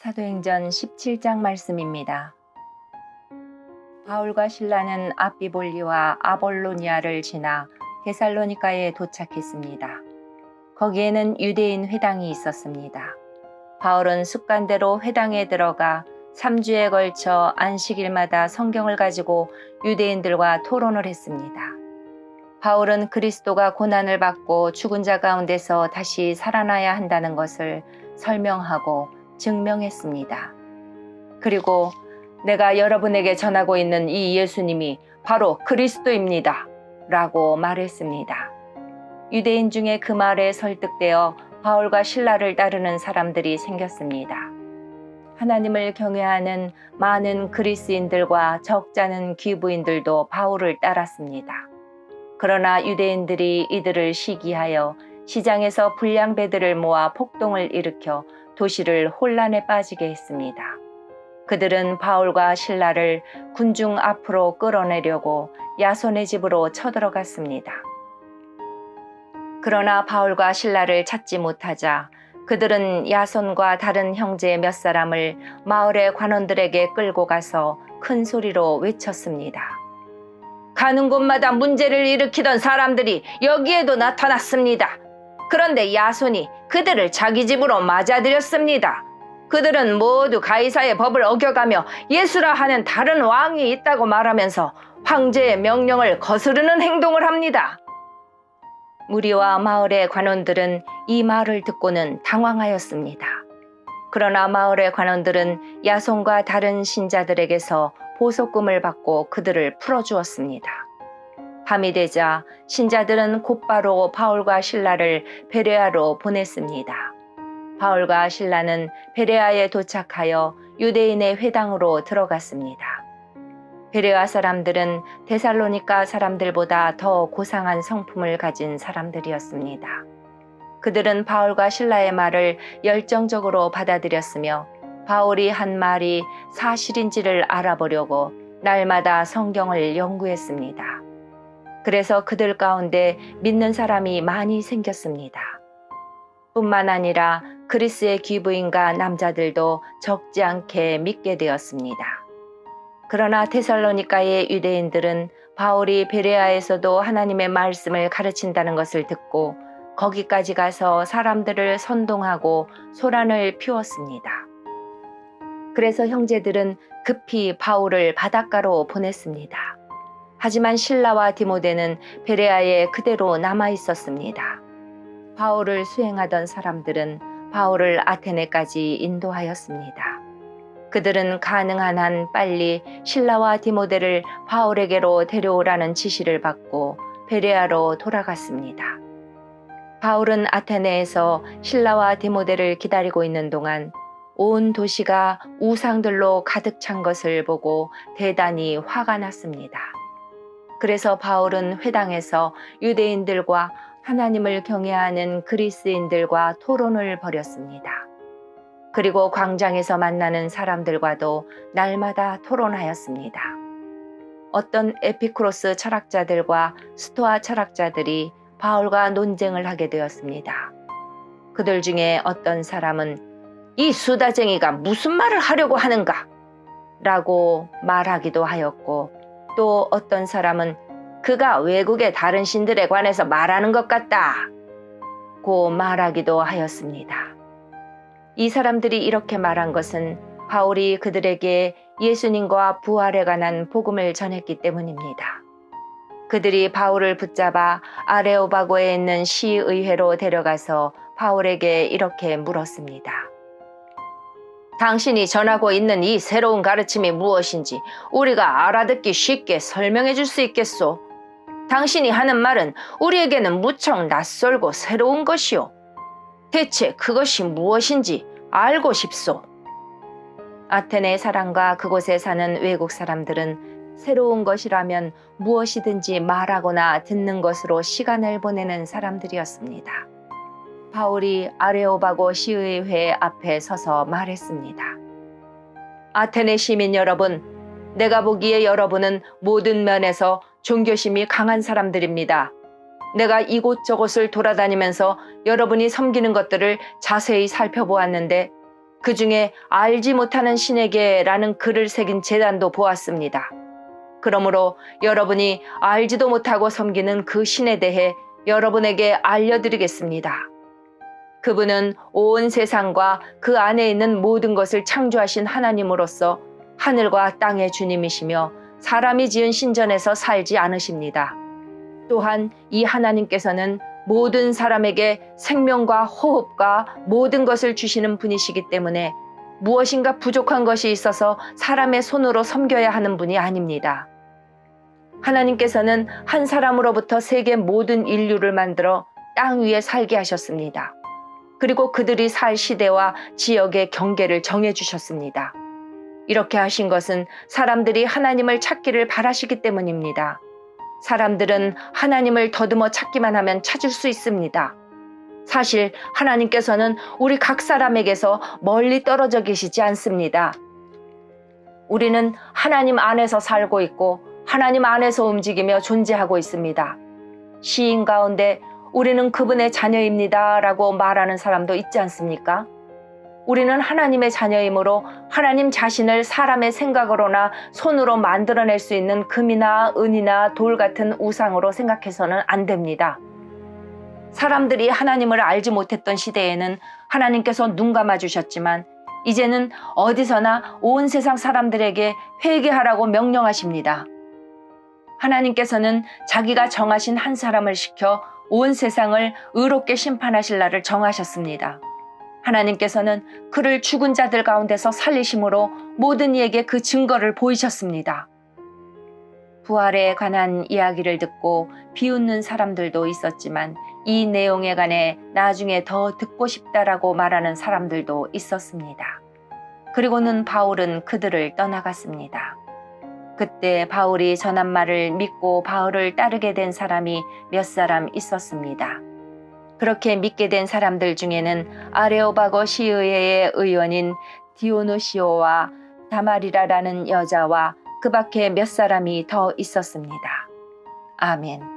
사도행전 17장 말씀입니다. 바울과 실라는 앞비볼리와 아볼로니아를 지나 데살로니가에 도착했습니다. 거기에는 유대인 회당이 있었습니다. 바울은 습관대로 회당에 들어가 3주에 걸쳐 안식일마다 성경을 가지고 유대인들과 토론을 했습니다. 바울은 그리스도가 고난을 받고 죽은 자 가운데서 다시 살아나야 한다는 것을 설명하고 증명했습니다. 그리고 내가 여러분에게 전하고 있는 이 예수님이 바로 그리스도입니다. 라고 말했습니다. 유대인 중에 그 말에 설득되어 바울과 실라를 따르는 사람들이 생겼습니다. 하나님을 경외하는 많은 그리스인들과 적잖은 귀부인들도 바울을 따랐습니다. 그러나 유대인들이 이들을 시기하여 시장에서 불량배들을 모아 폭동을 일으켜 도시를 혼란에 빠지게 했습니다. 그들은 바울과 실라를 군중 앞으로 끌어내려고 야손의 집으로 쳐들어갔습니다. 그러나 바울과 실라를 찾지 못하자 그들은 야손과 다른 형제 몇 사람을 마을의 관원들에게 끌고 가서 큰 소리로 외쳤습니다. 가는 곳마다 문제를 일으키던 사람들이 여기에도 나타났습니다. 그런데 야손이 그들을 자기 집으로 맞아들였습니다. 그들은 모두 가이사의 법을 어겨가며 예수라 하는 다른 왕이 있다고 말하면서 황제의 명령을 거스르는 행동을 합니다. 무리와 마을의 관원들은 이 말을 듣고는 당황하였습니다. 그러나 마을의 관원들은 야손과 다른 신자들에게서 보석금을 받고 그들을 풀어주었습니다. 밤이 되자 신자들은 곧바로 바울과 실라를 베레아로 보냈습니다. 바울과 실라는 베레아에 도착하여 유대인의 회당으로 들어갔습니다. 베레아 사람들은 데살로니가 사람들보다 더 고상한 성품을 가진 사람들이었습니다. 그들은 바울과 실라의 말을 열정적으로 받아들였으며 바울이 한 말이 사실인지를 알아보려고 날마다 성경을 연구했습니다. 그래서 그들 가운데 믿는 사람이 많이 생겼습니다. 뿐만 아니라 그리스의 귀부인과 남자들도 적지 않게 믿게 되었습니다. 그러나 데살로니가의 유대인들은 바울이 베레아에서도 하나님의 말씀을 가르친다는 것을 듣고 거기까지 가서 사람들을 선동하고 소란을 피웠습니다. 그래서 형제들은 급히 바울을 바닷가로 보냈습니다. 하지만 실라와 디모데는 베레아에 그대로 남아 있었습니다. 바울을 수행하던 사람들은 바울을 아테네까지 인도하였습니다. 그들은 가능한 한 빨리 실라와 디모데를 바울에게로 데려오라는 지시를 받고 베레아로 돌아갔습니다. 바울은 아테네에서 실라와 디모데를 기다리고 있는 동안 온 도시가 우상들로 가득 찬 것을 보고 대단히 화가 났습니다. 그래서 바울은 회당에서 유대인들과 하나님을 경외하는 그리스인들과 토론을 벌였습니다. 그리고 광장에서 만나는 사람들과도 날마다 토론하였습니다. 어떤 에피쿠로스 철학자들과 스토아 철학자들이 바울과 논쟁을 하게 되었습니다. 그들 중에 어떤 사람은 이 수다쟁이가 무슨 말을 하려고 하는가? 라고 말하기도 하였고 또 어떤 사람은 그가 외국의 다른 신들에 관해서 말하는 것 같다 고 말하기도 하였습니다. 이 사람들이 이렇게 말한 것은 바울이 그들에게 예수님과 부활에 관한 복음을 전했기 때문입니다. 그들이 바울을 붙잡아 아레오바고에 있는 시의회로 데려가서 바울에게 이렇게 물었습니다. 당신이 전하고 있는 이 새로운 가르침이 무엇인지 우리가 알아듣기 쉽게 설명해 줄 수 있겠소? 당신이 하는 말은 우리에게는 무척 낯설고 새로운 것이오. 대체 그것이 무엇인지 알고 싶소. 아테네 사람과 그곳에 사는 외국 사람들은 새로운 것이라면 무엇이든지 말하거나 듣는 것으로 시간을 보내는 사람들이었습니다. 바울이 아레오바고 시의회 앞에 서서 말했습니다. 아테네 시민 여러분, 내가 보기에 여러분은 모든 면에서 종교심이 강한 사람들입니다. 내가 이곳저곳을 돌아다니면서 여러분이 섬기는 것들을 자세히 살펴보았는데 그 중에 알지 못하는 신에게라는 글을 새긴 제단도 보았습니다. 그러므로 여러분이 알지도 못하고 섬기는 그 신에 대해 여러분에게 알려드리겠습니다. 그분은 온 세상과 그 안에 있는 모든 것을 창조하신 하나님으로서 하늘과 땅의 주님이시며 사람이 지은 신전에서 살지 않으십니다. 또한 이 하나님께서는 모든 사람에게 생명과 호흡과 모든 것을 주시는 분이시기 때문에 무엇인가 부족한 것이 있어서 사람의 손으로 섬겨야 하는 분이 아닙니다. 하나님께서는 한 사람으로부터 세계 모든 인류를 만들어 땅 위에 살게 하셨습니다. 그리고 그들이 살 시대와 지역의 경계를 정해주셨습니다. 이렇게 하신 것은 사람들이 하나님을 찾기를 바라시기 때문입니다. 사람들은 하나님을 더듬어 찾기만 하면 찾을 수 있습니다. 사실 하나님께서는 우리 각 사람에게서 멀리 떨어져 계시지 않습니다. 우리는 하나님 안에서 살고 있고 하나님 안에서 움직이며 존재하고 있습니다. 시인 가운데 우리는 그분의 자녀입니다 라고 말하는 사람도 있지 않습니까? 우리는 하나님의 자녀이므로 하나님 자신을 사람의 생각으로나 손으로 만들어낼 수 있는 금이나 은이나 돌 같은 우상으로 생각해서는 안 됩니다. 사람들이 하나님을 알지 못했던 시대에는 하나님께서 눈 감아주셨지만 이제는 어디서나 온 세상 사람들에게 회개하라고 명령하십니다. 하나님께서는 자기가 정하신 한 사람을 시켜 온 세상을 의롭게 심판하실 날을 정하셨습니다. 하나님께서는 그를 죽은 자들 가운데서 살리심으로 모든 이에게 그 증거를 보이셨습니다. 부활에 관한 이야기를 듣고 비웃는 사람들도 있었지만 이 내용에 관해 나중에 더 듣고 싶다라고 말하는 사람들도 있었습니다. 그리고는 바울은 그들을 떠나갔습니다. 그때 바울이 전한 말을 믿고 바울을 따르게 된 사람이 몇 사람 있었습니다. 그렇게 믿게 된 사람들 중에는 아레오바고 시의회의 의원인 디오누시오와 다마리라라는 여자와 그 밖에 몇 사람이 더 있었습니다. 아멘.